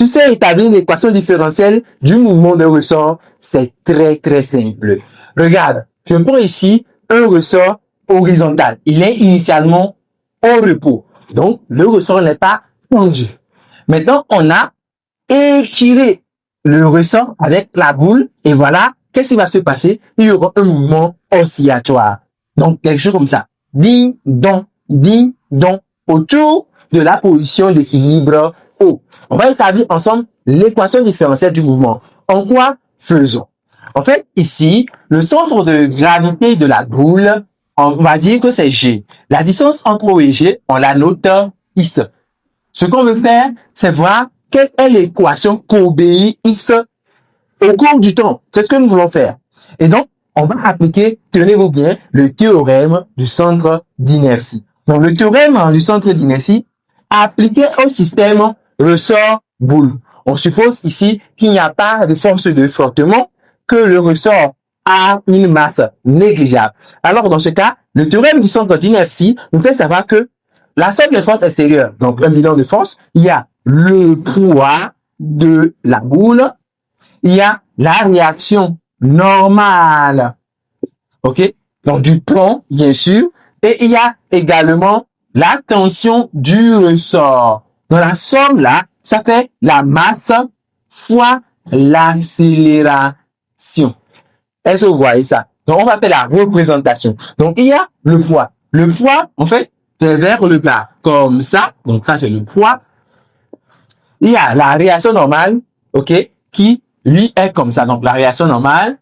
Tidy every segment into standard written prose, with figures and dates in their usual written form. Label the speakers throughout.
Speaker 1: Tu sais établir l'équation différentielle du mouvement de ressort? C'est très, très simple. Regarde, je prends ici un ressort horizontal. Il est initialement au repos. Donc, le ressort n'est pas tendu. Maintenant, on a étiré le ressort avec la boule et voilà, qu'est-ce qui va se passer? Il y aura un mouvement oscillatoire. Donc, quelque chose comme ça. Ding, dong, autour de la position d'équilibre O. On va établir ensemble l'équation différentielle du mouvement. En quoi faisons? En fait, ici, le centre de gravité de la boule, on va dire que c'est G. La distance entre O et G, on la note X. Ce qu'on veut faire, c'est voir quelle est l'équation qu'obéit X au cours du temps. C'est ce que nous voulons faire. Et donc, on va appliquer, tenez-vous bien, le théorème du centre d'inertie. Donc, le théorème du centre d'inertie appliqué au système ressort-boule. On suppose ici qu'il n'y a pas de force de frottement, que le ressort a une masse négligeable. Alors, dans ce cas, le théorème du centre d'inertie nous fait savoir que la somme des forces extérieures, donc un bilan de force, il y a le poids de la boule, il y a la réaction normale, ok, donc du plomb, bien sûr, et il y a également la tension du ressort. Dans la somme là, ça fait la masse fois l'accélération. Est-ce que vous voyez ça? Donc, on va faire la représentation. Donc, il y a le poids. Le poids, en fait, c'est vers le bas, comme ça. Donc, ça, c'est le poids. Il y a la réaction normale, ok, qui, lui, est comme ça. Donc, la réaction normale.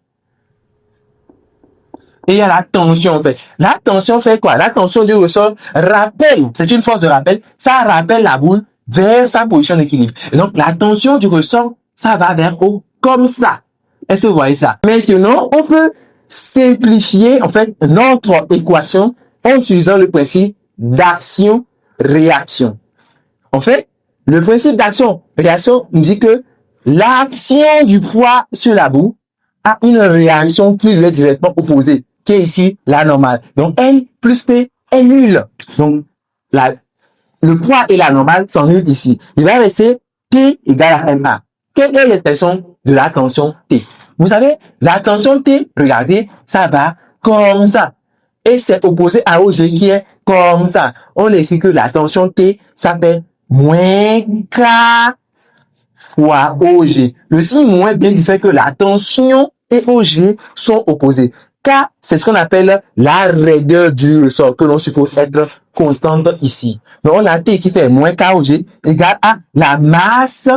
Speaker 1: Et il y a la tension, en fait. La tension fait quoi? La tension du ressort rappelle, c'est une force de rappel, ça rappelle la boule vers sa position d'équilibre. Et donc, la tension du ressort, ça va vers haut, comme ça. Est-ce que vous voyez ça? Maintenant, on peut simplifier, en fait, notre équation en utilisant le principe d'action-réaction. En fait, le principe d'action-réaction nous dit que l'action du poids sur la boule a une réaction qui lui est directement opposée, qui est ici la normale. Donc, N plus P est nul. Donc, le poids et la normale sont nuls ici. Il va rester T égale à MA. Quelle est l'expression de la tension T? Vous savez, la tension T, regardez, ça va comme ça. Et c'est opposé à OG qui est comme ça. On écrit que la tension T, ça fait moins K fois OG. Le signe moins vient du fait que la tension et OG sont opposés. K, c'est ce qu'on appelle la raideur du ressort, que l'on suppose être constante ici. Donc, on a T qui fait moins K OG égale à la masse